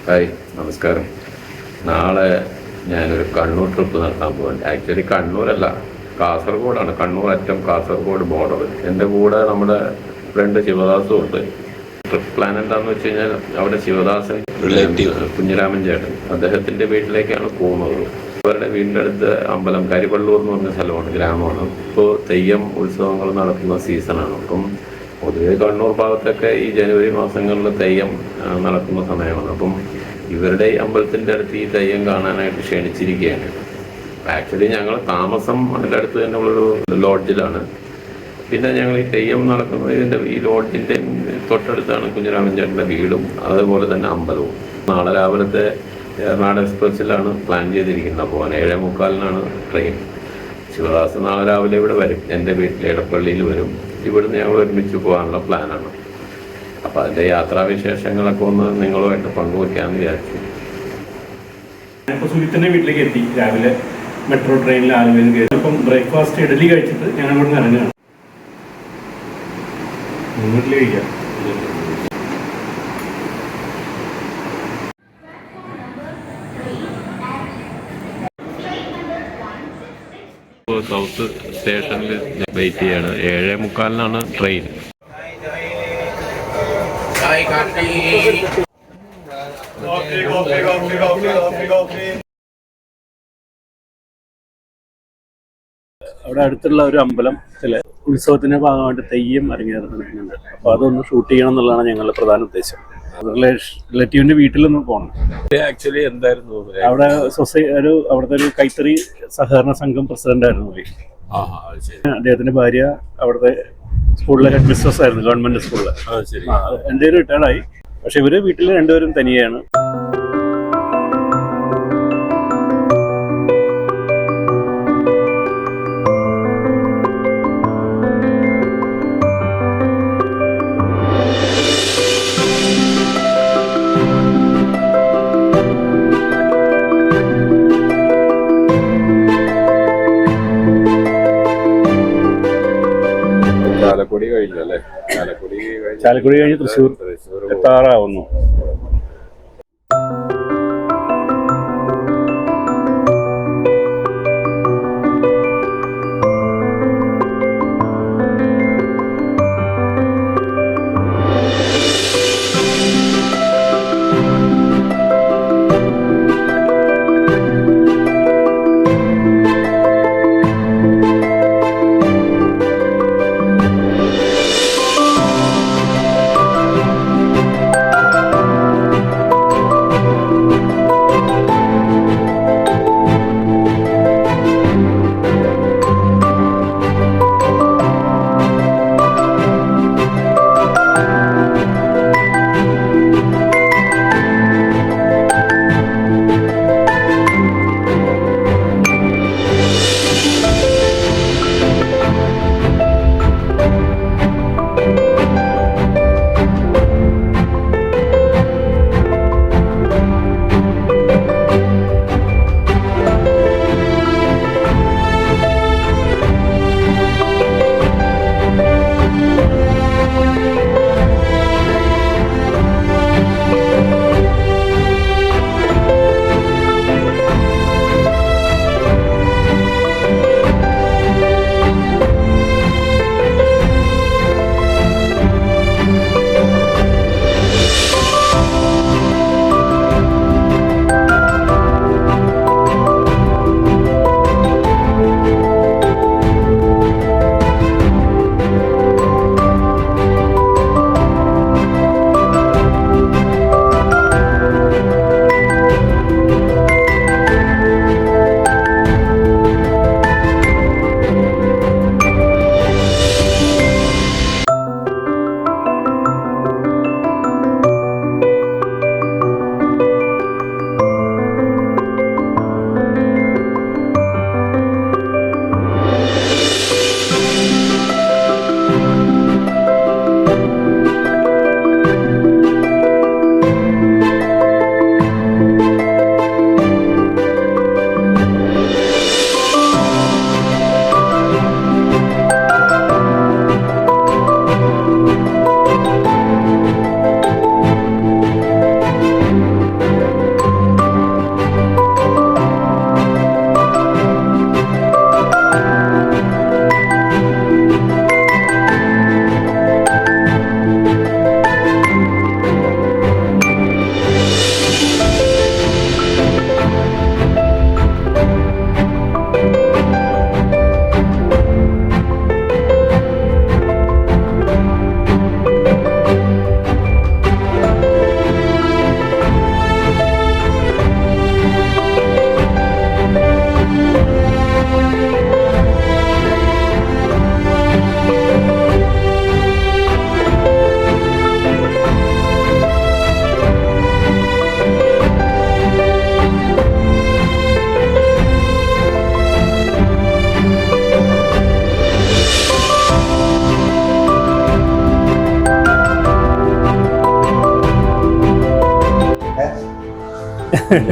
Hi, നമസ്കാരം. നാളെ ഞാനൊരു കണ്ണൂർ ട്രിപ്പ് നടത്താൻ പോകുന്നുണ്ട്. ആക്ച്വലി കണ്ണൂരല്ല, കാസർഗോഡാണ്. കണ്ണൂർ അറ്റം കാസർഗോഡ് ബോർഡർ. എൻ്റെ കൂടെ നമ്മുടെ ഫ്രണ്ട് ശിവദാസും ഉണ്ട്. ട്രിപ്പ് പ്ലാൻ എന്താണെന്ന് വെച്ച് കഴിഞ്ഞാൽ, അവിടെ ശിവദാസൻ കുഞ്ഞിരാമൻ ചേട്ടൻ അദ്ദേഹത്തിൻ്റെ വീട്ടിലേക്കാണ് പോകുന്നത്. അവരുടെ വീടിൻ്റെ അടുത്ത് അമ്പലം കരിവള്ളൂർ എന്ന് പറഞ്ഞ സ്ഥലമാണ്, ഗ്രാമമാണ്. ഇപ്പോൾ തെയ്യം ഉത്സവങ്ങൾ നടക്കുന്ന സീസണാണ്. അപ്പം പൊതുവെ കണ്ണൂർ ഭാഗത്തൊക്കെ ഈ ജനുവരി മാസങ്ങളിൽ തെയ്യം നടക്കുന്ന സമയമാണ്. അപ്പം ഇവരുടെ ഈ അമ്പലത്തിൻ്റെ അടുത്ത് ഈ തെയ്യം കാണാനായിട്ട് ക്ഷണിച്ചിരിക്കുകയാണ്. ആക്ച്വലി ഞങ്ങൾ താമസം അതിൻ്റെ അടുത്ത് തന്നെ ഉള്ളൊരു ലോഡ്ജിലാണ്. പിന്നെ ഞങ്ങൾ ഈ തെയ്യം നടക്കുന്നതിൻ്റെ ഈ ലോഡ്ജിൻ്റെ തൊട്ടടുത്താണ് കുഞ്ഞിരാമൻ ചേട്ടൻ്റെ വീടും അതുപോലെ തന്നെ അമ്പലവും. നാളെ രാവിലത്തെ എറണാട് എക്സ്പ്രസ്സിലാണ് പ്ലാൻ ചെയ്തിരിക്കുന്നത്. അപ്പോൾ 7:45 ട്രെയിൻ. ശിവദാസ് നാളെ രാവിലെ ഇവിടെ വരും, എൻ്റെ വീട്ടിൽ എടപ്പള്ളിയിൽ വരും. ഇവിടുന്ന് ഞങ്ങൾ ഒരുമിച്ച് പോകാനുള്ള പ്ലാനാണ്. അപ്പോൾ അതിൻ്റെ യാത്രാവിശേഷങ്ങളൊക്കെ ഒന്ന് നിങ്ങളുമായിട്ട് പങ്കുവയ്ക്കാമെന്ന് വിചാരിച്ചു. ഇപ്പോൾ സുജിത്തിൻ്റെ വീട്ടിലേക്ക് എത്തി. രാവിലെ മെട്രോ ട്രെയിനിൽ ആലുവയിൽ കയറി. അപ്പം ബ്രേക്ക്ഫാസ്റ്റ് ഇഡലി കഴിച്ചിട്ട് ഞങ്ങൾ ഇവിടെ നിന്ന് ഇറങ്ങുകയാണ്. വീട്ടിൽ കഴിക്കാം. സൗത്ത് സ്റ്റേഷനിൽ വെയിറ്റ് ചെയ്യാണ്. 7:45 ട്രെയിൻ. അവിടെ അടുത്തുള്ള ഒരു അമ്പലത്തിലെ ഉത്സവത്തിന്റെ ഭാഗമായിട്ട് തെയ്യം അരങ്ങേറുന്നുണ്ട്. അപ്പോൾ അതൊന്ന് ഷൂട്ട് ചെയ്യണം എന്നുള്ളതാണ് ഞങ്ങളുടെ പ്രധാന ഉദ്ദേശം. റിലേറ്റീവിന്റെ വീട്ടിലൊന്ന് പോകണം. ആക്ച്വലി എന്തായിരുന്നു അവിടെ അവിടുത്തെ ഒരു കൈത്തറി സഹകരണ സംഘം പ്രസിഡന്റ് ആയിരുന്നു. അദ്ദേഹത്തിന്റെ ഭാര്യ അവിടുത്തെ സ്കൂളിലെ ഹെഡ് മിസ്ട്രസ് ആയിരുന്നു, ഗവൺമെന്റ് സ്കൂളിൽ. എൻ്റെ ഒരു റിട്ടയർഡായി. പക്ഷെ ഇവര് വീട്ടിൽ രണ്ടുപേരും തനിയാണ്. ചാലക്കുടി കഴിഞ്ഞ് തൃശ്ശൂർ എത്താറാവുന്നു.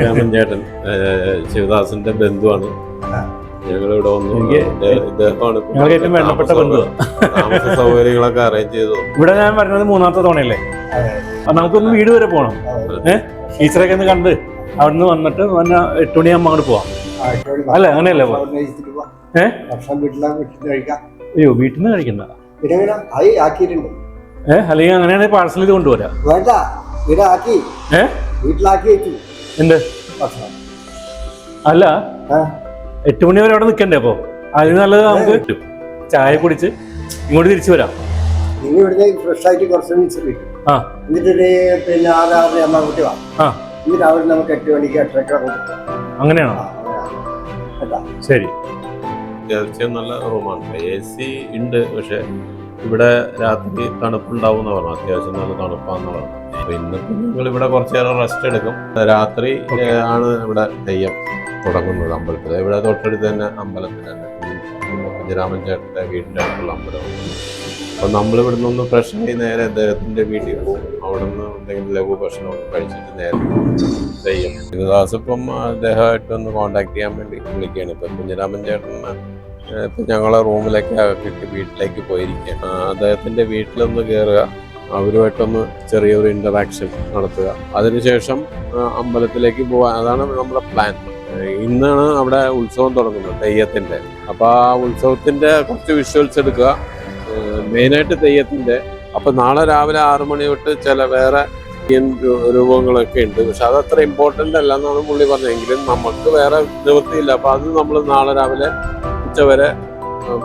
രാമൻ ചേട്ടൻ ശിവദാസന്റെ ബന്ധുവാണ്. ഞങ്ങളിവിടെ വന്നു. ഇദ്ദേഹമാണ് ഞങ്ങൾക്ക് ഏറ്റവും വേണ്ടപ്പെട്ട ബന്ധുവാണ്. താമസ സൗകര്യങ്ങളൊക്കെ അറേഞ്ച് ചെയ്തു. ഇവിടെ ഞാൻ വരുന്നത് 3ാമത്തെ തവണയല്ലേ. നമുക്കൊന്ന് വീട് വരെ പോകണം. ടീച്ചറൊക്കെ ഒന്ന് കണ്ട് അവിടുന്ന് വന്നിട്ട് 8 മണിയാകുമ്പോൾ അങ്ങോട്ട് പോവാം. അല്ല അങ്ങനെയല്ലേ അയ്യോ വീട്ടിൽ നിന്ന് കഴിക്കണ്ട. അല്ലെങ്കിൽ അങ്ങനെയാണെങ്കിൽ പാഴ്സൽ ചെയ്ത് കൊണ്ടുപോരാ. എന്ത് അല്ല 8 മണി വരെ അവിടെ നിൽക്കണ്ടേ? അപ്പൊ അതിന് നല്ലത് നമുക്ക് ചായ കുടിച്ച് ഇങ്ങോട്ട് തിരിച്ചു വരാം. അങ്ങനെയാണോ? ശരി. അത്യാവശ്യം നല്ല റൂമാണ്. AC ഉണ്ട്. പക്ഷെ ഇവിടെ രാത്രി തണുപ്പുണ്ടാവും പറഞ്ഞു. അത്യാവശ്യം നല്ല തണുപ്പാന്ന് പറഞ്ഞു. അപ്പൊ ഇന്നിപ്പോ ഞങ്ങൾ ഇവിടെ കുറച്ചു നേരം റെസ്റ്റ് എടുക്കും. രാത്രി ആണ് ഇവിടെ തെയ്യം തുടങ്ങുന്നത് അമ്പലത്തിൽ. ഇവിടെ തൊട്ടടുത്ത് തന്നെ അമ്പലത്തിൽ തന്നെ കുഞ്ഞിരാമൻ ചേട്ടൻ്റെ വീടിൻ്റെ അടുത്തുള്ള അമ്പലമാണ്. അപ്പോൾ നമ്മൾ ഇവിടെ നിന്ന് ഫ്രഷ് ആയി നേരെ അദ്ദേഹത്തിൻ്റെ വീട്ടിൽ പോകും. അവിടെ നിന്ന് എന്തെങ്കിലും ലഘു ഭക്ഷണമൊക്കെ കഴിച്ചിട്ട് നേരെ തെയ്യം. ശിവദാസ് ഇപ്പം അദ്ദേഹമായിട്ടൊന്ന് കോണ്ടാക്ട് ചെയ്യാൻ വേണ്ടി വിളിക്കുകയാണ്. ഇപ്പം കുഞ്ഞിരാമൻ ചേട്ടന് ഇപ്പം ഞങ്ങളെ റൂമിലേക്ക് ആക്കിയിട്ട് വീട്ടിലേക്ക് പോയിരിക്കുകയാണ്. അദ്ദേഹത്തിൻ്റെ വീട്ടിലൊന്ന് കയറുക, അവരുമായിട്ടൊന്ന് ചെറിയൊരു ഇൻ്ററാക്ഷൻ നടത്തുക, അതിനുശേഷം അമ്പലത്തിലേക്ക് പോകാൻ. അതാണ് നമ്മുടെ പ്ലാൻ. ഇന്നാണ് അവിടെ ഉത്സവം തുടങ്ങുന്നത് തെയ്യത്തിൻ്റെ. അപ്പോൾ ആ ഉത്സവത്തിൻ്റെ കുറച്ച് വിഷ്വൽസ് എടുക്കുക, മെയിനായിട്ട് തെയ്യത്തിൻ്റെ. അപ്പം നാളെ രാവിലെ 6 മണി തൊട്ട് ചില വേറെ രൂപങ്ങളൊക്കെ ഉണ്ട്. പക്ഷെ അതത്ര ഇമ്പോർട്ടൻ്റ് അല്ല എന്നാണ് പുള്ളി പറഞ്ഞെങ്കിലും നമുക്ക് വേറെ നിവൃത്തിയില്ല. അപ്പോൾ അത് നമ്മൾ നാളെ രാവിലെ ഉച്ചവരെ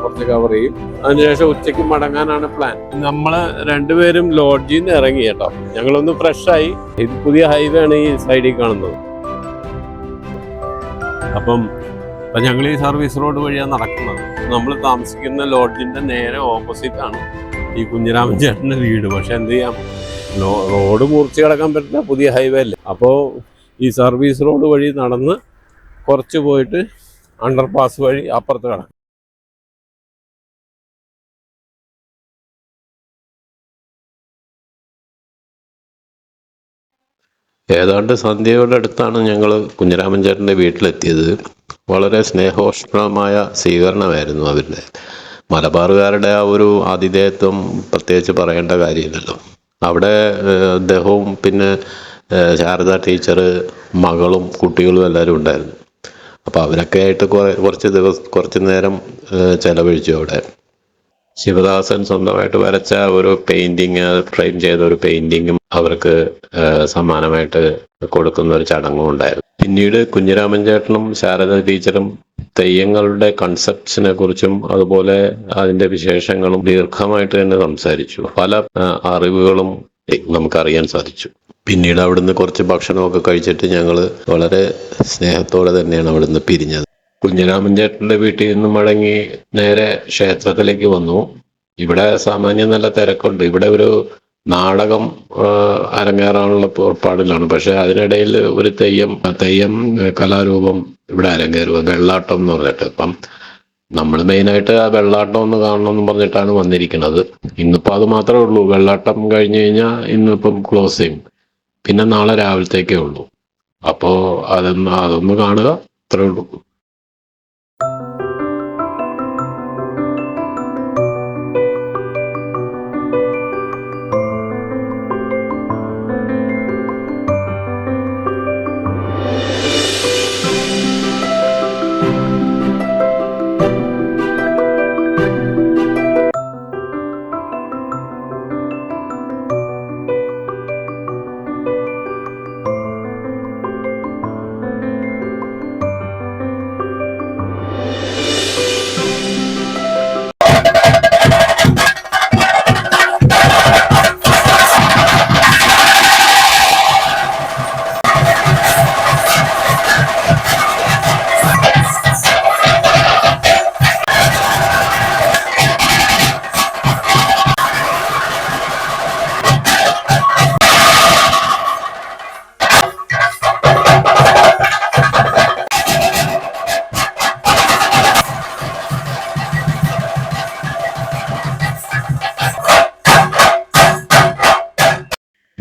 കുറച്ച് കവർ ചെയ്യും. അതിനുശേഷം ഉച്ചയ്ക്ക് മടങ്ങാനാണ് പ്ലാൻ. നമ്മൾ രണ്ടുപേരും ലോഡ്ജിൽ നിന്ന് ഇറങ്ങി കേട്ടോ. ഞങ്ങളൊന്ന് ഫ്രഷായി. ഇത് പുതിയ ഹൈവേ ആണ് ഈ സൈഡിൽ കാണുന്നത്. അപ്പം ഞങ്ങൾ ഈ സർവീസ് റോഡ് വഴിയാണ് നടക്കുന്നത്. നമ്മൾ താമസിക്കുന്ന ലോഡ്ജിൻ്റെ നേരെ ഓപ്പോസിറ്റാണ് ഈ കുഞ്ഞിരാമൻ ചേട്ടൻ്റെ വീട്. പക്ഷെ എന്ത് ചെയ്യാം, റോഡ് മുറിച്ച് കിടക്കാൻ പറ്റില്ല, പുതിയ ഹൈവേ അല്ലേ. അപ്പോൾ ഈ സർവീസ് റോഡ് വഴി നടന്ന് കുറച്ച് പോയിട്ട് അണ്ടർപാസ് വഴി അപ്പുറത്ത് കിടക്കും. ഏതാണ്ട് സന്ധ്യയോടെ അടുത്താണ് ഞങ്ങൾ കുഞ്ഞിരാമൻ ചേട്ടൻ്റെ വീട്ടിലെത്തിയത്. വളരെ സ്നേഹോഷ്ണമായ സ്വീകരണമായിരുന്നു അവരുടെ. മലബാറുകാരുടെ ആ ഒരു ആതിഥേയത്വം പ്രത്യേകിച്ച് പറയേണ്ട കാര്യമില്ലല്ലോ. അവിടെ അദ്ദേഹവും പിന്നെ ശാരദ ടീച്ചർ, മകളും കുട്ടികളും എല്ലാവരും ഉണ്ടായിരുന്നു. അപ്പോൾ അവരൊക്കെ ആയിട്ട് കുറച്ച് നേരം ചെലവഴിച്ചു അവിടെ. ശിവദാസൻ സ്വന്തമായിട്ട് വരച്ച ഒരു പെയിൻറ്റിങ്, ഫ്രെയിം ചെയ്ത ഒരു പെയിൻറ്റിങ്ങും അവർക്ക് സമ്മാനമായിട്ട് കൊടുക്കുന്ന ഒരു ചടങ്ങും ഉണ്ടായിരുന്നു. പിന്നീട് കുഞ്ഞിരാമൻ ചേട്ടനും ശാരദ ടീച്ചറും തെയ്യങ്ങളുടെ കൺസെപ്റ്റ്സിനെ കുറിച്ചും അതുപോലെ അതിൻ്റെ വിശേഷങ്ങളും ദീർഘമായിട്ട് തന്നെ സംസാരിച്ചു. പല അറിവുകളും നമുക്കറിയാൻ സാധിച്ചു. പിന്നീട് അവിടുന്ന് കുറച്ച് ഭക്ഷണമൊക്കെ കഴിച്ചിട്ട് ഞങ്ങൾ വളരെ സ്നേഹത്തോടെ തന്നെയാണ് അവിടുന്ന് പിരിഞ്ഞത്. കുഞ്ഞിരാമൻ ചേട്ടൻ്റെ വീട്ടിൽ നിന്ന് മടങ്ങി നേരെ ക്ഷേത്രത്തിലേക്ക് വന്നു. ഇവിടെ സാമാന്യം നല്ല തിരക്കുണ്ട്. ഇവിടെ ഒരു നാടകം അരങ്ങേറാനുള്ള പുറപ്പാടിലാണ്. പക്ഷെ അതിനിടയിൽ ഒരു തെയ്യം കലാരൂപം ഇവിടെ അരങ്ങേറുക, വെള്ളാട്ടം എന്ന് പറഞ്ഞിട്ട്. അപ്പം നമ്മൾ മെയിനായിട്ട് ആ വെള്ളാട്ടം ഒന്ന് കാണണമെന്ന് പറഞ്ഞിട്ടാണ് വന്നിരിക്കുന്നത്. ഇന്നിപ്പോൾ അത് മാത്രമേ ഉള്ളൂ. വെള്ളാട്ടം കഴിഞ്ഞ് കഴിഞ്ഞാൽ ഇന്നിപ്പം ക്ലോസ് ചെയ്യും. പിന്നെ നാളെ രാവിലത്തേക്കേ ഉള്ളൂ. അപ്പോൾ അതൊന്ന് കാണുക, അത്രേ ഉള്ളൂ.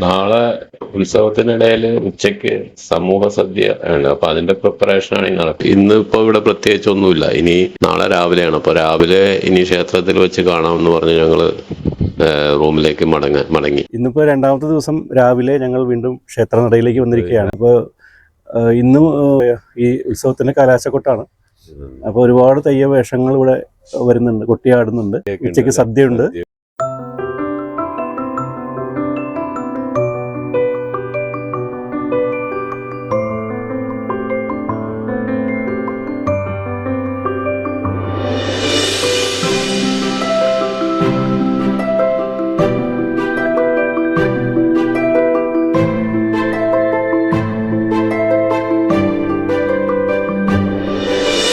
നാളെ ഉത്സവത്തിനിടയിൽ ഉച്ചയ്ക്ക് സമൂഹ സദ്യ ആണ്. അപ്പൊ അതിന്റെ പ്രിപ്പറേഷനാണ് ഈ നടക്കുക. ഇന്ന് ഇപ്പൊ ഇവിടെ പ്രത്യേകിച്ച് ഒന്നുമില്ല. ഇനി നാളെ രാവിലെയാണ്. അപ്പൊ രാവിലെ ഇനി ക്ഷേത്രത്തിൽ വെച്ച് കാണാമെന്ന് പറഞ്ഞ് ഞങ്ങള് റൂമിലേക്ക് മടങ്ങി. ഇന്നിപ്പോ രണ്ടാമത്തെ ദിവസം രാവിലെ ഞങ്ങൾ വീണ്ടും ക്ഷേത്രനടയിലേക്ക് വന്നിരിക്കുകയാണ്. അപ്പോൾ ഇന്നും ഈ ഉത്സവത്തിന്റെ കലാശക്കൊട്ടാണ്. അപ്പൊ ഒരുപാട് തെയ്യ വേഷങ്ങൾ ഇവിടെ വരുന്നുണ്ട്, കൊട്ടിയാടുന്നുണ്ട്. ഉച്ചയ്ക്ക് സദ്യയുണ്ട്.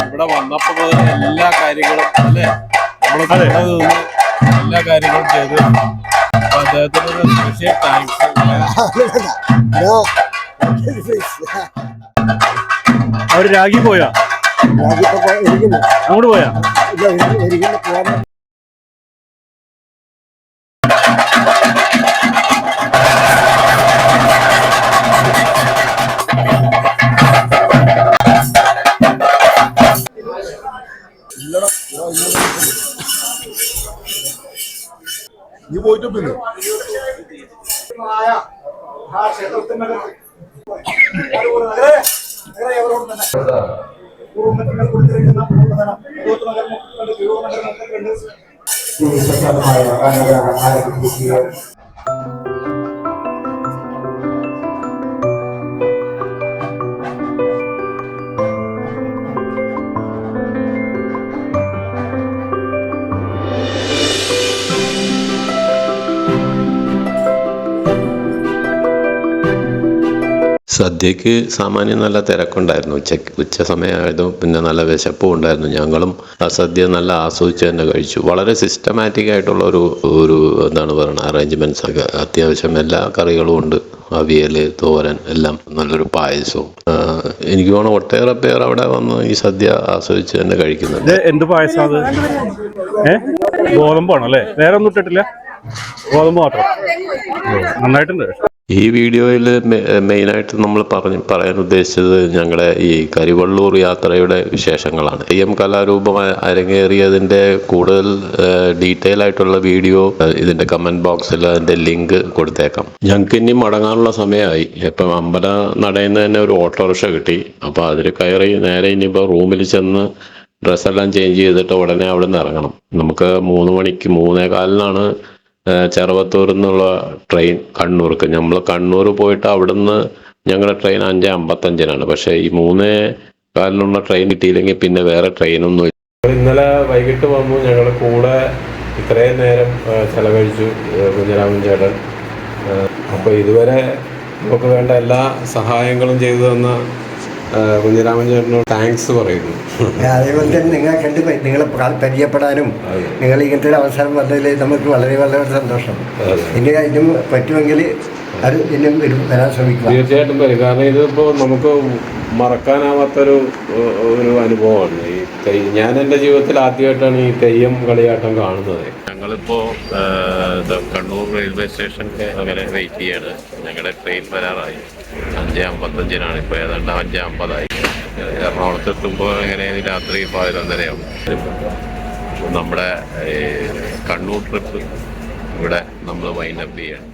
ഇവിടെ വന്നപ്പോൾ മുതൽ എല്ലാ കാര്യങ്ങളും അല്ലേ നമ്മൾ എല്ലാ കാര്യങ്ങളും ചെയ്തു. അപ്പൊ അദ്ദേഹത്തിനൊരു സ്പെഷ്യൽ താങ്ക്സ്. അവര് രാഗി പോയാ അങ്ങോട്ട് പോയാ നീ പോയിട്ട് പിന്നെ സദ്യക്ക് സാമാന്യം നല്ല തിരക്കുണ്ടായിരുന്നു. ഉച്ച സമയമായതും പിന്നെ നല്ല വിശപ്പും ഉണ്ടായിരുന്നു. ഞങ്ങളും ആ സദ്യ നല്ല ആസ്വദിച്ച് തന്നെ കഴിച്ചു. വളരെ സിസ്റ്റമാറ്റിക് ആയിട്ടുള്ള ഒരു എന്താണ് പറയുന്നത് അറേഞ്ച്മെന്റ്സ് ഒക്കെ. അത്യാവശ്യം എല്ലാ കറികളും ഉണ്ട്. അവിയൽ, തോരൻ, എല്ലാം നല്ലൊരു പായസവും. എനിക്ക് തോന്നുന്നു ഒട്ടേറെ പേർ അവിടെ വന്ന് ഈ സദ്യ ആസ്വദിച്ച് തന്നെ കഴിക്കുന്നുണ്ട്. എന്ത് പായസം അത്? ഗോതമ്പാണോ അല്ലേ? വേറെ ഒന്നും ഇട്ടിട്ടില്ല, ഗോതമ്പ് മാത്രം. നന്നായിട്ടുണ്ട്. ഈ വീഡിയോയിൽ മെയിനായിട്ട് നമ്മൾ പറയാൻ ഉദ്ദേശിച്ചത് ഞങ്ങളുടെ ഈ കരിവള്ളൂർ യാത്രയുടെ വിശേഷങ്ങളാണ്. തെയ്യം കലാരൂപമായി അരങ്ങേറിയതിൻ്റെ കൂടുതൽ ഡീറ്റെയിൽ ആയിട്ടുള്ള വീഡിയോ ഇതിൻ്റെ കമൻറ്റ് ബോക്സിൽ അതിൻ്റെ ലിങ്ക് കൊടുത്തേക്കാം. ഞങ്ങൾക്ക് ഇനി മടങ്ങാനുള്ള സമയമായി. ഇപ്പം അമ്പല നടയിൽ നിന്ന് തന്നെ ഒരു ഓട്ടോറിക്ഷ കിട്ടി. അപ്പോൾ അതിൽ കയറി നേരെ ഇനിയിപ്പോൾ റൂമിൽ ചെന്ന് ഡ്രസ്സെല്ലാം ചേഞ്ച് ചെയ്തിട്ട് ഉടനെ അവിടെ നിന്ന് ഇറങ്ങണം. നമുക്ക് 3 മണിക്ക് 3:15 ചെറുവത്തൂരിൽ നിന്നുള്ള ട്രെയിൻ കണ്ണൂർക്ക്. നമ്മൾ കണ്ണൂർ പോയിട്ട് അവിടുന്ന് ഞങ്ങളുടെ ട്രെയിൻ 5:55 പക്ഷേ ഈ 3:15 ട്രെയിൻ കിട്ടിയില്ലെങ്കിൽ പിന്നെ വേറെ ട്രെയിനൊന്നും ഇല്ല. ഇന്നലെ വൈകിട്ട് വന്നു. ഞങ്ങളുടെ കൂടെ ഇത്രയും നേരം ചെലവഴിച്ചു കുഞ്ഞിരാമൻ ചേട്ടൻ. അപ്പോൾ ഇതുവരെ നമുക്ക് വേണ്ട എല്ലാ സഹായങ്ങളും ചെയ്തു തന്ന കുഞ്ഞിരാമൻ ചേട്ടനോട് താങ്ക്സ് പറയുന്നു. അതേപോലെ തന്നെ നിങ്ങളെ പരിചയപ്പെടാനും നിങ്ങൾ ഇങ്ങനത്തെ ഒരു അവസരം വന്നതിൽ നമുക്ക് വളരെ വളരെ സന്തോഷം. ഇനി ഇതിനും പറ്റുമെങ്കിൽ അത് ഇനിയും വരാൻ ശ്രമിക്കുക. തീർച്ചയായിട്ടും വരും. കാരണം ഇതിപ്പോൾ നമുക്ക് മറക്കാനാവാത്തൊരു അനുഭവമാണ്. ഞാൻ എൻ്റെ ജീവിതത്തിൽ ആദ്യമായിട്ടാണ് ഈ തെയ്യം കളിയാട്ടം കാണുന്നത്. ഞങ്ങളിപ്പോൾ കണ്ണൂർ റെയിൽവേ സ്റ്റേഷനിൽ അങ്ങനെ വെയിറ്റ് ചെയ്യാണ്. ഞങ്ങളുടെ ട്രെയിൻ വരാറായി. 5:55 ഇപ്പോൾ ഏതാണ്ട് 5:50. എറണാകുളത്ത് എത്തുമ്പോൾ എങ്ങനെയാണ് രാത്രി 11:30 നമ്മുടെ കണ്ണൂർ ട്രിപ്പ് ഇവിടെ നമ്മൾ വൈൻഡപ്പ് ചെയ്യണം.